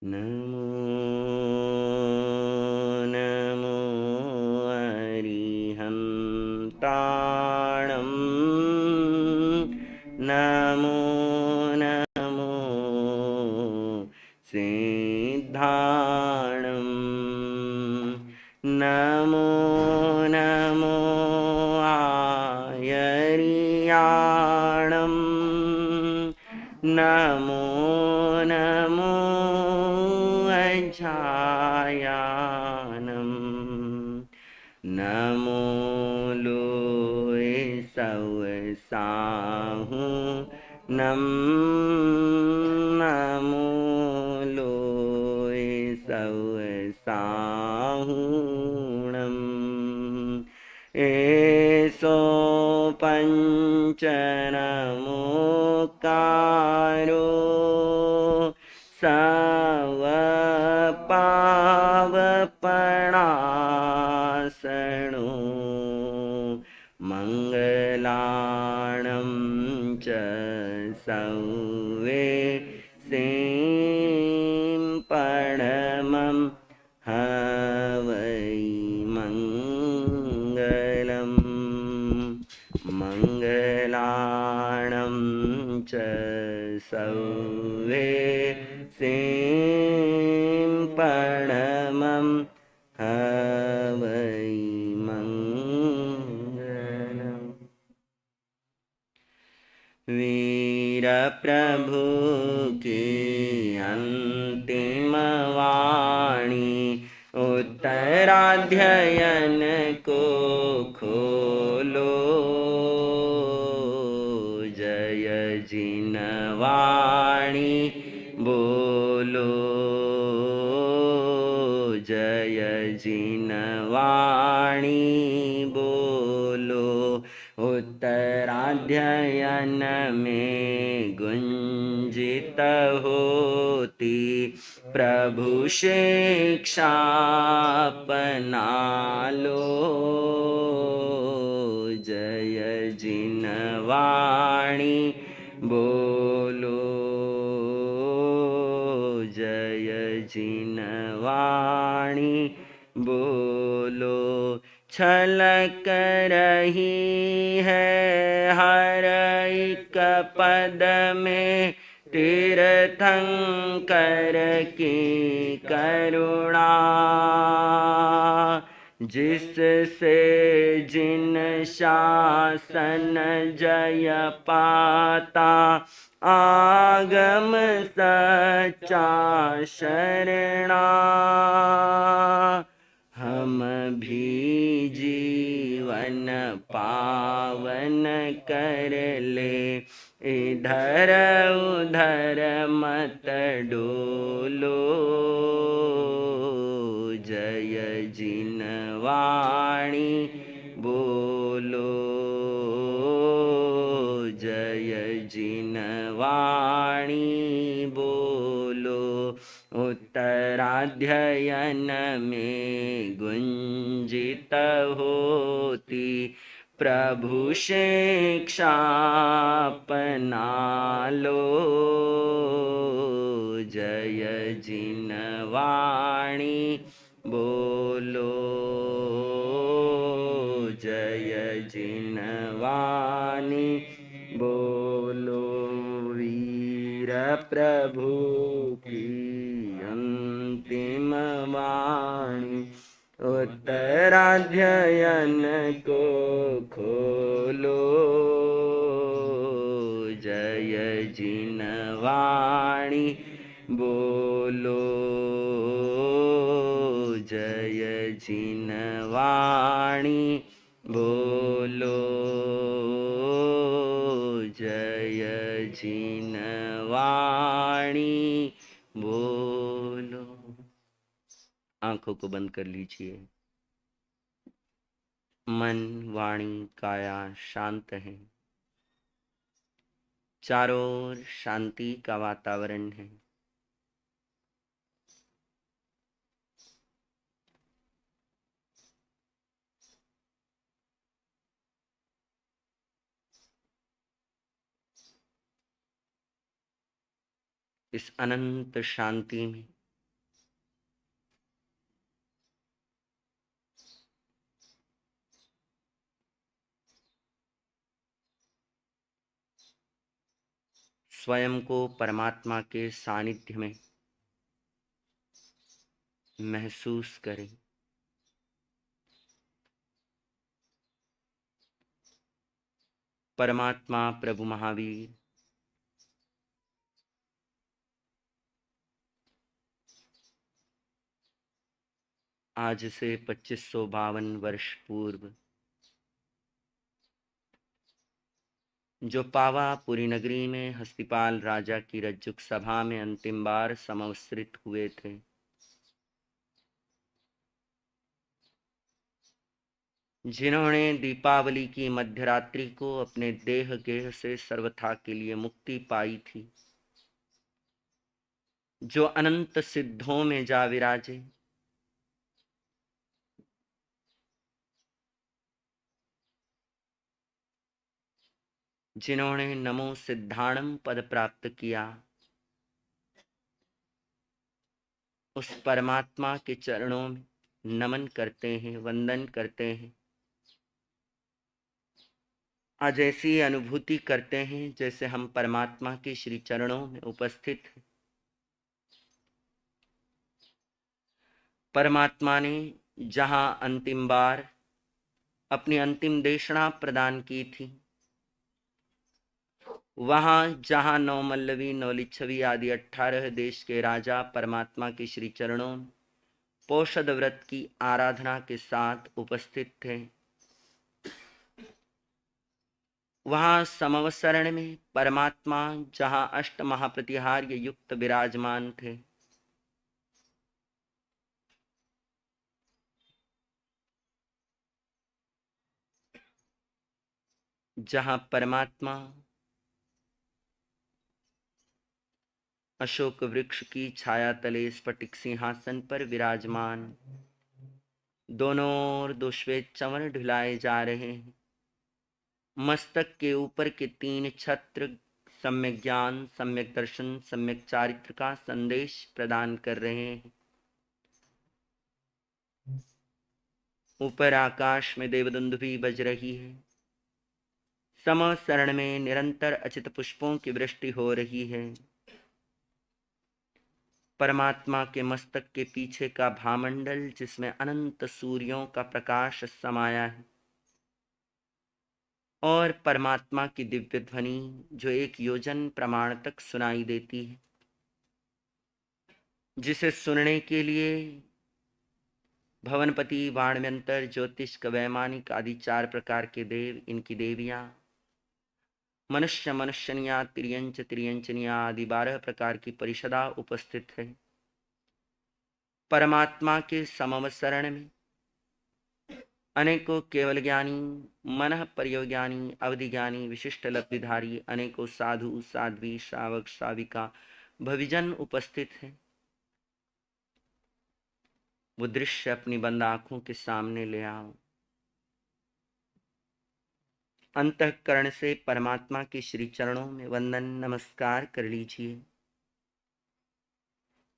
नमो नमो अरिहन्ताणं नमो नमो सिद्धाणं नमो नमो आयर्याणं नमो नमो अजायानं नमो लोए सवसाहु नमो लोए सवसाहुणम् एसो पंचनमोकारो सवपावपणासनो मङ्गलाणं च सौवे परमं हवै मङ्गलम् मङ्गलाणं च सौवे परमं हवै मङ्गलम् वीरप्रभु की अंतिम वाणी उत्तराध्ययन को खोलो जय जिनवाणी बोलो जय जिनवाणी बोलो उत्तराध्ययन में गुंजित होती प्रभु शिक्षा अपना लो जय जिनवाणी बोलो जय जिनवाणी बोलो छलक रही है हर एक पद में तीर्थंकर की करुणा जिससे जिन शासन जय पाता आगम सच्चा शरणा हम भी जीवन पावन कर ले इधर उधर मत डोलो जय जिनवाणी बोलो जय जिनवाणी बोलो उत्तराध्ययन में गुंजित होती प्रभु शिक्षा अपना लो जय जिनवाणी बोलो जय जिनवाणी बोलो वीर प्रभु की अंतिम वाणी उत्तराध्ययन को खोलो जय जिनवाणी बोलो जय जिनवाणी बोलो जय जिनवाणी बोलो। आंखों को बंद कर लीजिए। मन वाणी काया शांत है। चारों ओर शांति का वातावरण है। इस अनंत शांति में स्वयं को परमात्मा के सानिध्य में महसूस करें। परमात्मा प्रभु महावीर आज से 2552 वर्ष पूर्व जो पावापुरी नगरी में हस्तिपाल राजा की रज्जुक सभा में अंतिम बार समवस्थित हुए थे, जिन्होंने दीपावली की मध्यरात्रि को अपने देह गेह से सर्वथा के लिए मुक्ति पाई थी, जो अनंत सिद्धों में जा विराजे, जिन्होंने नमो सिद्धाणम पद प्राप्त किया, उस परमात्मा के चरणों में नमन करते हैं, वंदन करते हैं। आज ऐसी अनुभूति करते हैं जैसे हम परमात्मा के श्री चरणों में उपस्थित हैं। परमात्मा ने जहां अंतिम बार अपनी अंतिम देशना प्रदान की थी, वहां जहां नौमल्लवी नौलिच्छवी आदि 18 देश के राजा परमात्मा के श्री चरणों में पोषद व्रत की आराधना के साथ उपस्थित थे, वहां समवसरण में परमात्मा जहां अष्ट महाप्रतिहार्य युक्त विराजमान थे, जहां परमात्मा अशोक वृक्ष की छाया तले स्फटिक सिंहासन पर विराजमान, दोनों ओर दो श्वेत चंवर ढुलाए जा रहे हैं। मस्तक के ऊपर के 3 छत्र सम्यक ज्ञान, सम्यक दर्शन, सम्यक चारित्र का संदेश प्रदान कर रहे हैं। ऊपर आकाश में देवदुंदुभी बज रही है। समसरण में निरंतर अचित पुष्पों की वृष्टि हो रही है। परमात्मा के मस्तक के पीछे का भामंडल, जिसमें अनंत सूर्यों का प्रकाश समाया है, और परमात्मा की दिव्य ध्वनि जो 1 योजन प्रमाण तक सुनाई देती है, जिसे सुनने के लिए भवनपति, वाणव्यंतर, ज्योतिष, वैमानिक आदि 4 प्रकार के देव, इनकी देवियां, मनुष्य, मनुष्यनिया, तिर्यंच, तिर्यंचनिया आदि 12 प्रकार की परिषदा उपस्थित है। परमात्मा के समवसरण में अनेकों केवल ज्ञानी, मन परियोज्ञानी, अवधि ज्ञानी, विशिष्ट लब्धिधारी, अनेकों साधु, साध्वी, श्रावक, श्राविका, भविजन उपस्थित है। वो दृश्य अपनी बंद आंखों के सामने ले आओ। अंतःकरण से परमात्मा के श्री चरणों में वंदन नमस्कार कर लीजिए।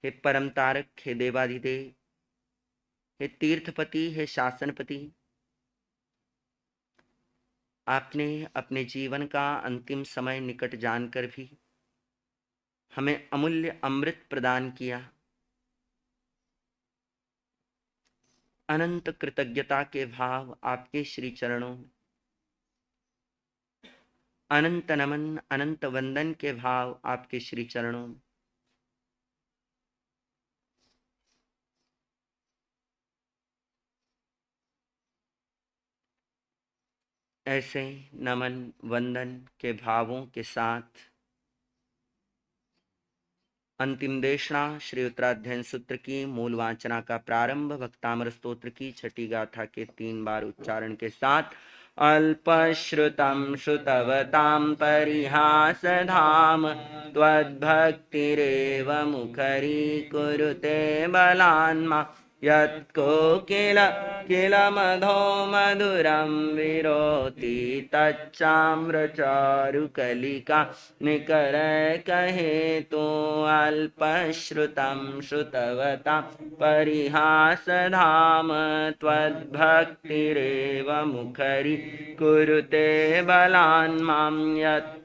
हे परम तारक, हे देवाधिदेव, हे तीर्थपति, हे शासनपति, आपने अपने जीवन का अंतिम समय निकट जानकर भी हमें अमूल्य अमृत प्रदान किया। अनंत कृतज्ञता के भाव आपके श्री चरणों में, अनंत नमन, अनंत वंदन के भाव आपके श्री चरणों में। ऐसे नमन वंदन के भावों के साथ अंतिम देशना श्री उत्तराध्ययन सूत्र की मूल वाचना का प्रारंभ भक्तामर स्तोत्र की छठी गाथा के 3 बार उच्चारण के साथ। अल्पश्रुतं श्रुतवतां परिहासधाम त्वद्भक्तिरेव मुखरी कुरुते बलान्मा यत्कोकिलमधो मधुरं विरोति तच्चाम्रचारुकलिका निकरै कहे तो अल्पश्रुतं श्रुतवतां परिहासधाम त्वद्भक्तिरेव मुखरि कुरुते बलान् मां यत्कोकिलमधो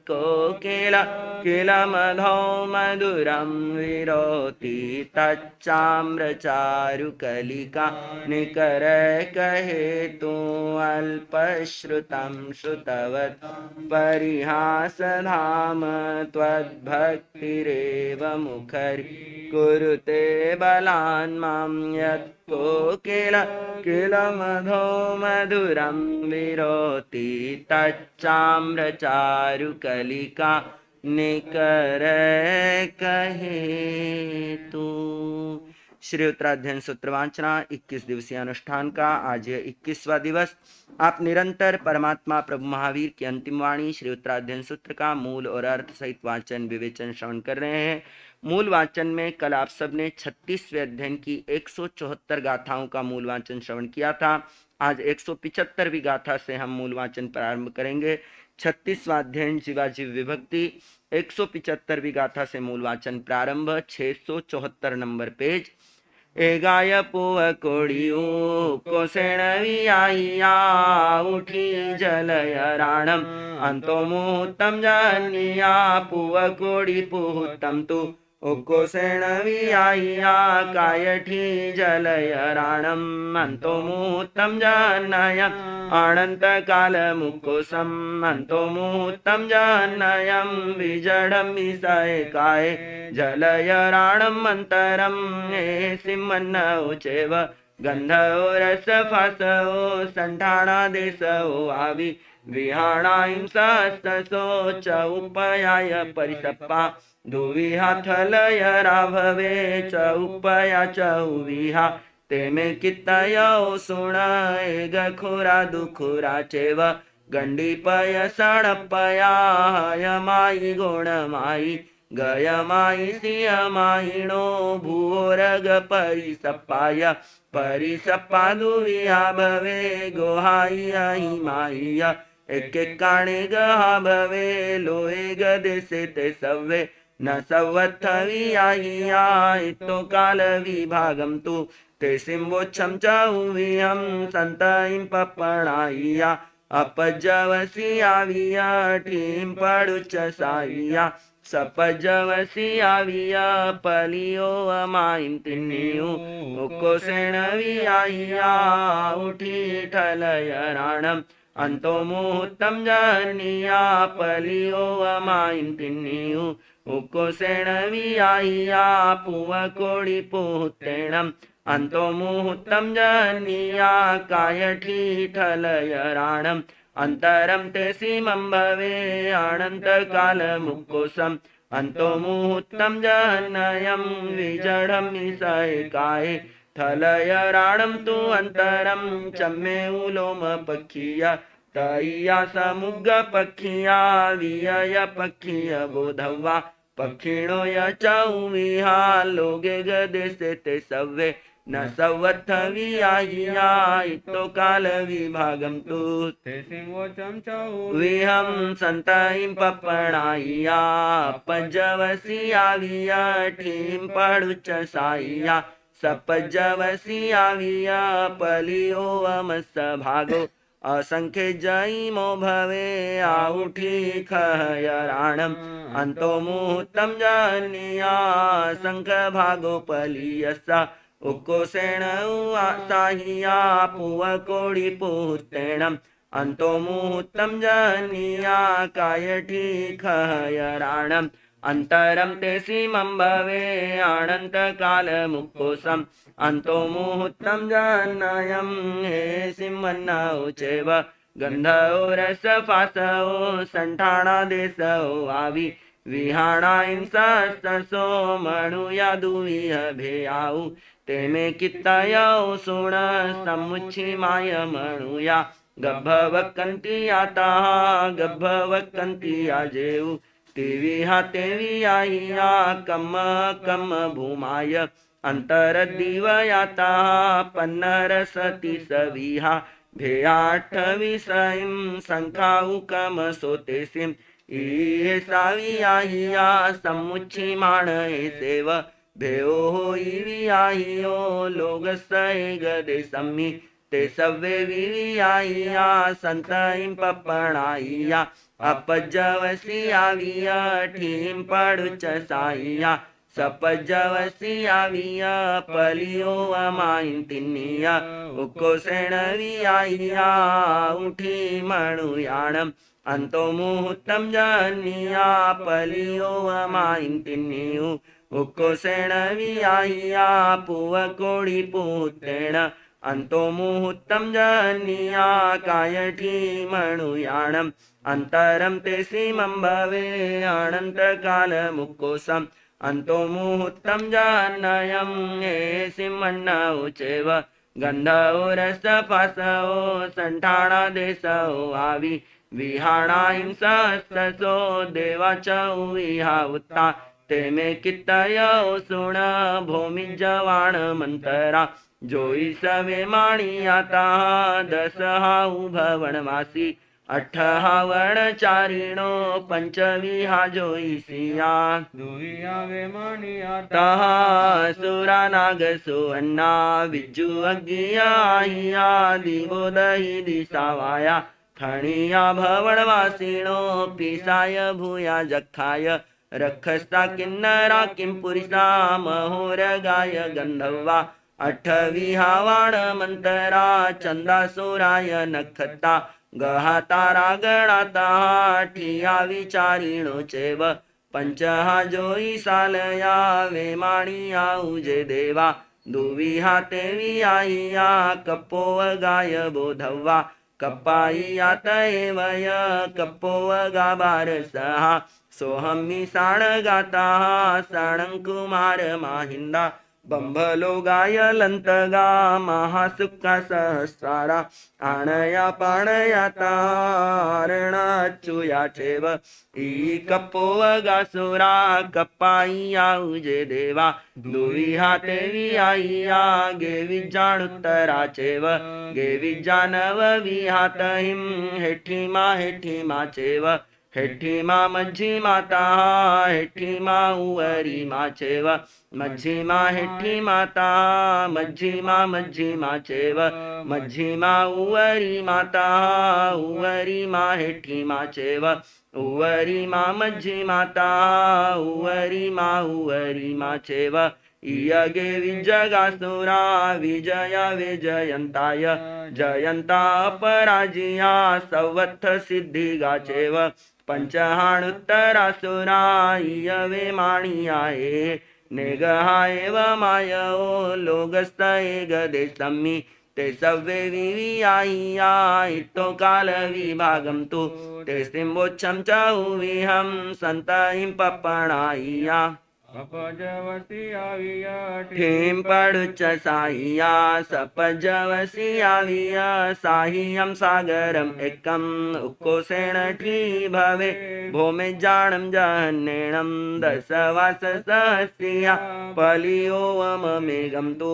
मधुरं विरोति तच्चाम्रचारुकलिका निकरै कहे तो अल्पश्रुतं श्रुतवत् परिहासधाम त्वद्भक्तिरेव मुखरि कुरुते बलान् मां यत्कोकिलमधो मधुरं विरोति तच्चाम्रचारुकलिका निकरै कहे तू। श्री उत्तराध्ययन सूत्र वाचना 21 दिवसीय अनुष्ठान का आज यह 21वां दिवस। आप निरंतर परमात्मा प्रभु महावीर की अंतिम वाणी श्री उत्तराध्ययन सूत्र का मूल और अर्थ सहित वाचन विवेचन श्रवण कर रहे हैं। मूल वाचन में कल आप सबने 36वें अध्ययन की 174 गाथाओं का मूल वाचन श्रवण किया था। आज 175वीं गाथा से हम मूल वाचन प्रारंभ करेंगे। 36वां अध्ययन जीवाजीव विभक्ति, 175वीं गाथा से मूल वाचन प्रारंभ। 674 नंबर पेज। एगाय पुव कोड़ियो कोसेण वियाइया उठी जलय राणम अंतो मुहूर्तम जानिया पुव कोड़ी पुहुतम तु कोसेण वियाइया कायठी जलय राणम अंतो मुहूर्तम जानयम अनंत काल मुकोसम अंतो मुहूर्तम जानयम विजडम विषय काय जलय राणम अंतरम सिमन्नौ चैव गंधो रस फासो संठाणा देशो आवी विहाणायं सहस्रसो च उपयाय परिसप्पा दुविहा थलय राभवे च उपया च उविहा तेमे कित्तयो सुण एग खुरा दुखुरा चैव गंडीपय सणपया हयमायि गुणमायि गयमायि सियमायिणो भूरग परिसप्पाय परिसप्पा दुविहा भवे गोहाई अहिमाय एक काणे गहा भवे लोहे गदेसे ते सव्वे न सवत्थवियाहिया इतो काल विभागम तु ते सिंवोच्छम च उविहं संतइं पप्पणाइया अपजवसियाविया ठीं पडुच साइया सपजवसियाविया पलियो अमाइं तिन्नियु उकोसेण वियाहिया उठी ठलय राणम अंतो मुहूर्तम जानिया पलियो अमाइं तिन्नियु उकोसेण वियाहिया पुव कोड़ी पुहुतेणम अंतो मुहूर्तम जानिया कायठी ठलय राणम अंतरम ते सीमं भवे अनंत काल मुक्कोसम अंतो मुहूर्तम जानयम विजडम विषय काय थलय राणम तु अंतरम चम्मे उलोम पक्षिया तैया समुग पक्षिया वियय पक्षिय बोधवा पक्षिणो य चौविहा लोगे गदेसे ते सव्वे न सवत्थ वियाहिया इतो काल विभागम तु ते सिंवोचम चौविहं संतइं पप्पणाइया पजवसिया विया ठीं पडुच साइया सपजवसियाविया पलियो अमस भागो असंख्य जयिमो भवे आउठी खय राणम अंतो मुहूर्तम जानिया संख भागो पलियसा उकोसेण साहिया पुव कोड़ी पुहुतेणम अंतो मुहूर्तम जानिया कायठी खय राणम अंतरम ते सीमं भवे अनंत काल मुक्कोसम अंतो मुहूर्तम जानयम हे सिमन्नौ चैव गंधो रस फासो संठाणा देशो आवी विहाणायं सहस्रसो मणुया दुविह भेयाउ तेमे कित्तयो सुण समुच्छिमाय मणुया गभवकंती आता गभवकंती आजेऊ तेवी हा तेवी आहिया कम कम भूमाय अंतरदिवयाता पन्नरसति सविहा भेयाठविषयं शङ्खाउकमसोतेसिं ईहे सावियाहिया समुच्छिमाण सेव भेयो इवियाहियो लोगसै गदे सम्मि ते सव्वे विवियाहिया संतइं पपणाइया अपजवसियाविया ठीं पड़ुच साइया सपजवसियाविया पलियो अमाइन तिन्निया उकोसेणवियाहिया उठी मणुयाणम अंतो मुहूर्तम जनिया पलियो अमाइन तिन्नियु उकोसेणवियाहिया पुवकोडी पुत्रेण अंतो मुहूर्तम जनिया कायठी मणुयाणम अंतरम ते सीमं भवे अनंत काल मुक्कोसम अंतो मुहूर्तम जानयं ये सिमन्न उचेव गंधो रसपासो संठाणा देशो आवी विहाणाईं सहस्रसो देवाच विहावुत्ता ते मे कित्तयो सुण भूमि जवाण मंतरा जोई सवे माणियाता दसहाउ भवनवासी अठहावण चारिणो पंचविहा जोई सिया दुहिया वे माणियाता सुरा नाग सुअन्ना विजु अज्ञाहिया दिवो दही दिसावाया थणिया भवनवासिणो पिसाय भूया जखाय रखस्ता किन्नरा किं पुरिसा महोर गाय गंधर्वा अठविहावाण मंतरा चंदासुराय नखता गहातारा गणाता ठिया विचारिणो चेव पंचहा जोई सालया वेमाणिया उजे देवा दुविहा तेवियाहिया कप्पोव गाय बोधव्वा कप्पाईया तैवय कप्पोव गाबार सहा सोहम्मि साण गाता साणंकुमार माहिंदा बंभलो गाय लंतगा महासुक्का सहस्रारा आणया पाणया तारणचुया चेव ई कप्पोवगा सुरा कप्पाईया उजे देवा दुविहा तेवियाहिया गे विजाणुत्तरा चेव गे विजानव विहातहिं हेठीमा चेव हेठीमा मज्जी माता हेठीमा उवरी मा चेव मज्जीमा हेठी माता मज्जीमा चेव मज्जीमा उवरी माता उवरी मा हेठी मा चेव उवरी मा मज्जी माता उवरी मा चेव इयगे विजगासुरा विजया विजयन्ताय जयन्ता पराजिया सवत्थ सिद्धिगा चेव पंचहाणुत्तरासुरा इयवे माणियाये नेगहाएव मायो लोगस्तये गदे सम्मि ते सव्वे विवियाहिया इतो काल विभागं तु ते सिंबोच्छं च उविहं संतहिं पपणाहिया ठीं पड़ुच साहिया सपजवसियाविया साहियं सागरम एकम उक्कोसेण ठी भवे भूमि जाणं जहन्नेणं दशवास सहस्रिया पलियोवम मेघं तु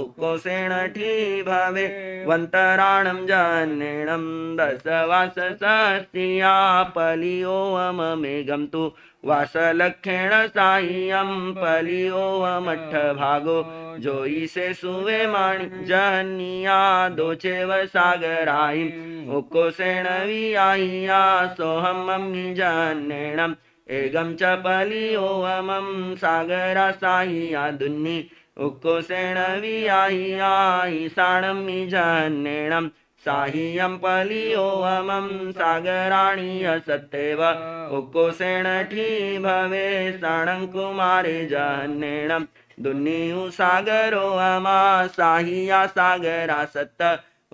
उक्कोसेण ठी भवे वन्तराणं जहन्नेणं दशवास सहस्रिया पलियोवम मेघं तु वासलक्षेण साहियं पलियोवमठ भागो जोई से सुवे माणि जहनिया दोचेव सागराहिं उक्कोसेण वियाहिया सोहं मम्मि जहन्नेणं एगं च पलियोवमं सागरा साहिया दुन्नि उक्कोसेण वियाहिया ईशानं जहन्नेणं साहियं पलियोवमं सागराणि असत्येव उक्कोसेण ठी भवे साणंकुमारे जहन्नेणं दुन्नियु सागरो अमा साहिया सागरा सत्त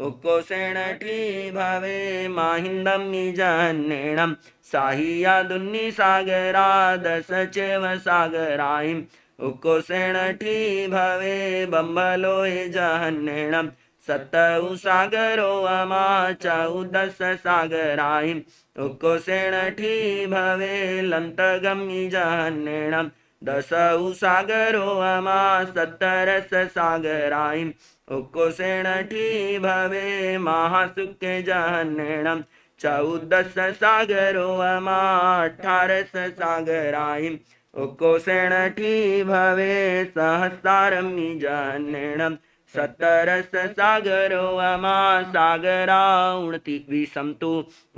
उक्कोसेण ठी भवे माहिंदं जहन्नेणं साहिया दुन्नि सागरा दश चेव सागराहिं उक्कोसेण ठी भवे बंबलो जहन्नेणं सतौ सागरो अमा चौदश सागराहिं उक्कोसेण ठी भवे लन्तगं जहन्नेणं दसौ सागरो अमा सत्तरस सागरायिं उक्कोसेणठी भवे महासुखे जहन्नेणं चौदस सागरो अमा 18 सागरायिं उक्कोसेणठी भवे सहस्रारम्य जहन्नेणं 17 सागरो अमा सागरा 29 तु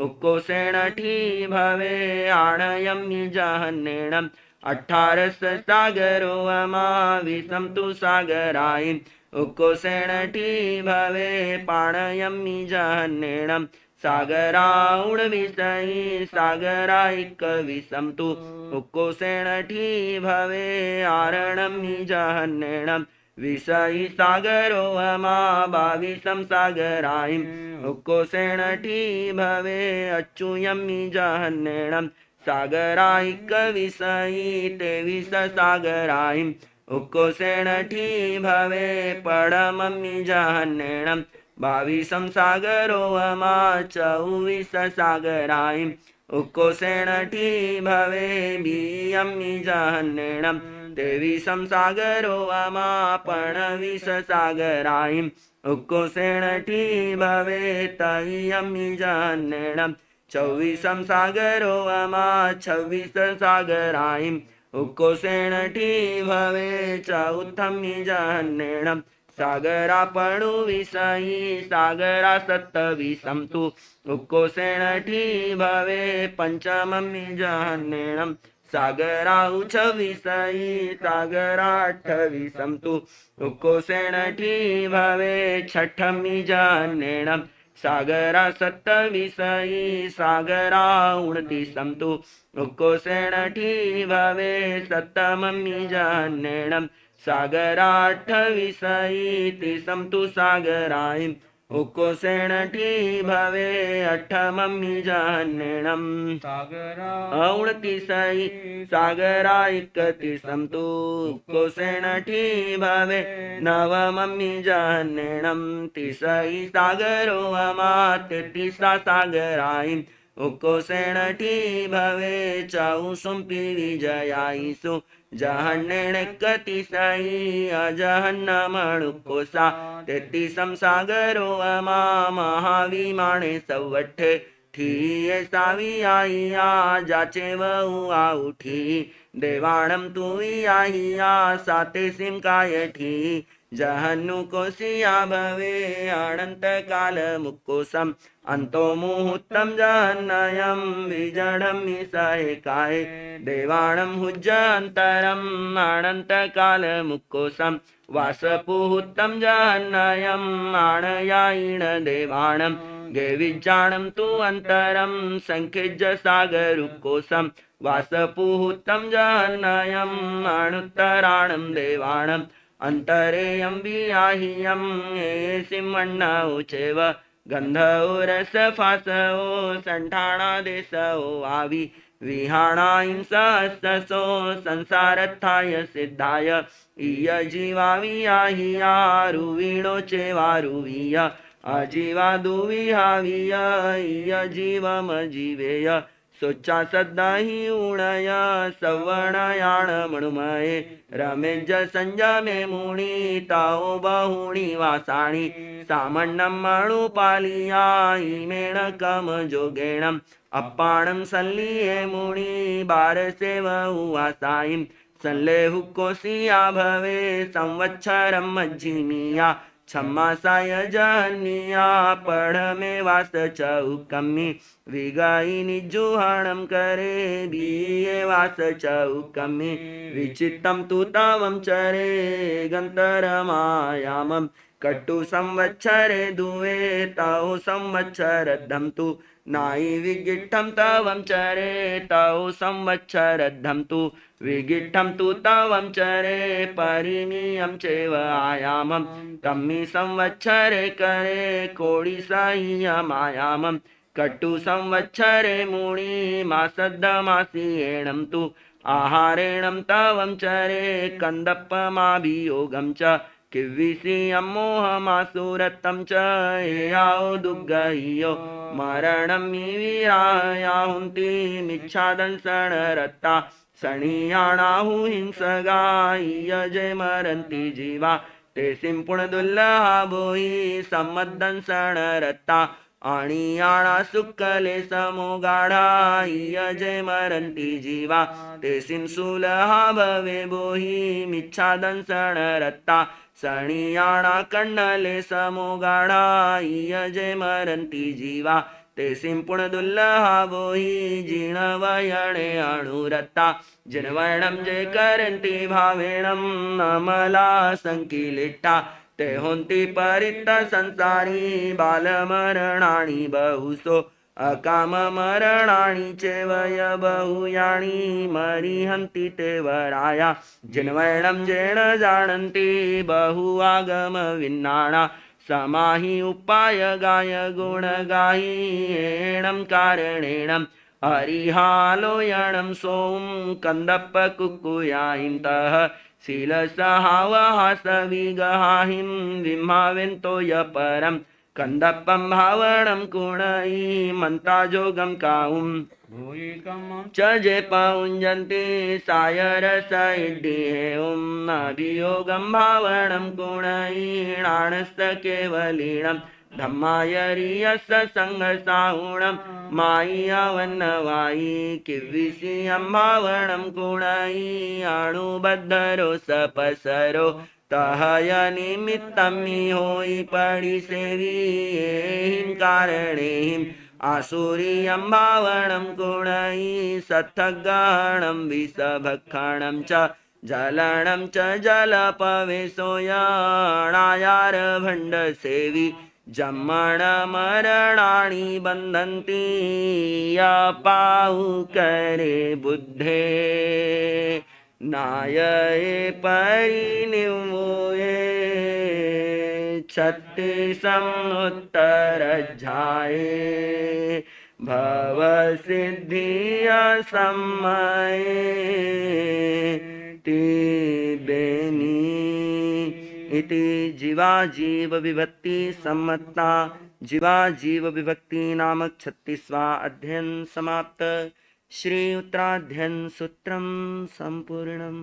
उक्कोसेणठी भवे आणयम्य जहन्नेणं 18 सागरो अमा 20 तु सागरायिं उक्कोसेणठी भवे पाणयम्य जहन्नेणं सागरा 19 सागरा 21 तु उक्कोसेणठी भवे आरणम्य जहन्नेणं 20 सागरो अमा 22 सागरायिं उक्कोसेणठी भवे अच्युयम्य जहन्नेणं सागरा 21 23 सागरायिं उक्कोसेणठी भवे पडमम्य जहन्नेणं 22 सागरो अमा 24 सागरायिं उक्कोसेणठी भवे बीयम्य जहन्नेणं 23 सागरो अमा 25 सागरायिं उक्कोसेणठी भवे तय्यम्य जहन्नेणं 24 सागरो अमा 26 सागरायिं उक्कोसेणठी भवे चौथम्य जहन्नेणं सागरा 25 सागरा 27 तु उक्कोसेणठी भवे पंचमम्य जहन्नेणं सागरा 26 सागरा 28 तु उक्कोसेणठी भवे छठम्य जहन्नेणं सागरा 27 सागरा 29 तु उक्कोसेणठी भवे सप्तमम्य जहन्नेणं सागरा 28 30 तु सागरायिं उक्कोसेणठी भवे अठमम्य जहन्नेणं सागरा 29 सागरा 31 तु उक्कोसेणठी भवे नवमम्य जहन्नेणं 30 सागरो अमा 33 सागरायिं उक्कोसेणठी भवे 24 विजयायिषु जहन्नेण 31 अजहन्नमणुक्कोसा 33 सागरो अमा महाविमाने सवट्ठे ठीये सावियाहिया जाचे वहुआ उठी देवाणं तु वियाहिया साते सिमकाय ठी जहन्नु कोसिया भवे अनंत काल मुक्कोसम अंतो मुहूर्तम जहन्नयं विजडं निसहाय देवाणं हुज्जन्तरं अनंत काल मुक्कोसम वासपुहुत्तं जहन्नयं आणयायिण देवाणं गेविज्जाणं तु अन्तरं संखिज्ज सागरुक्कोसम वासपुहुत्तं जहन्नयं अणुत्तराणं देवाणं अंतरेयं वियाहियं सिंहण्ण उचेव गंधो रसफासो संठाणा देशो आवी विहाणायं सहस्रसो संसारत्थाय सिद्धाय इय जीवा वियाहिया रुवीणो चेवारुवीय अजीवा दुविहाविय इय जीवमजीवेय सोच्चा सद्दाहि उणय सवणयाण मणुमये रमेज संजमे मुणी ताओ बहुणी वासाणी सामन्नं मणुपालिया इमेण कम जोगेणं अप्पाणं सल्लिये मुणी बारसेव उवासायिं सल्लेहु कोसिया भवे संवत्सरं मज्जिमिया छम्मासाय जहन्निया पढ़मे वास चौकम्मी विगाई निजुहाणं करे बीये वास चौकम्मी विचित्तं तु तावं चरे गन्तरमायामं कट्टु संवत्सरे दुवे ताओ संवत्सरद्धं तु नाई विगिट्ठं तवं चरे ताओ संवत्सरद्धं तु विगिट्ठं तु तवं चरे परिमीयं चैव आयामं तम्मि संवत्सरे करे कोडिसाय्यमायामं कट्टु संवत्सरे मुणि मासद्दमासीयेणं तु आहारेणं तवं चरे कन्दप्पमाभियोगं च किव्विसीयं मोहमासुरत्तं च एयाओ दुग्गहियो मरणं विरायाहुन्ति मिच्छादंसनरत्ता सणियाणाहु हिंसगा यजे मरन्ति जीवा ते सिंपुणदुल्लहा बोई सम्मदंसण रत्ता अणियाणा सुक्कले समोगाढा यजे मरन्ति जीवा ते सिंसुलहा भवे बोही मिच्छादंसण रत्ता सणियाणा कण्डले समोगाढा यजे मरन्ति जीवा ते सिंपुणदुल्लहा बोही जीर्णवयणे अणुरत्ता जिनवर्णं जे करन्ति भावेणं नमला संकिलिट्टा ते होन्ति परित्त संसारी बालमरणानि बहुसो अकाममरणानि चैवय बहुयानि मरिहन्ति ते वराया जिनवर्णं जेन जानन्ति बहुआगमविन्नाणा समाहि उपाय गाय गुण गायेणं कारणेन हरिहालोयणं सों कंदप्प कुक्कुयाहिन्तः शीलसहावहासविगहाहिं विम्हावेन्तो यपरं कंदप्पं भावनं कुणै मन्ताजोगं काहुं च जे पौञ्जन्ति सायरसैड्येहुं अभियोगं भावनं गुणैणाणस्त केवलीनं धम्मायरियस्य सङ्गसाहुणं माय्यवन्नवायि किविषयं भावनं गुणै अणुबद्धरो सपसरो तहय निमित्तं होई पडि सेवियेहिं कारणेहिं आसुरीयं भावनं गुणै सत्थगणं विषभक्षणं च जलनं च जलपवेशोयणायारभण्डसेवी जम्मणमरणानि बन्धन्ति यपाहुकरे बुद्धे नायये परिनिवोये छत्तीसमुत्तरज्जाये भवसिद्धिया सम्मये तिबेनी इति जीवा जीव विभक्ति सम्मता जीवा जीव विभक्ति नामक 36वां अध्ययन समाप्त। श्री उत्तराध्ययन सूत्रम संपूर्णम।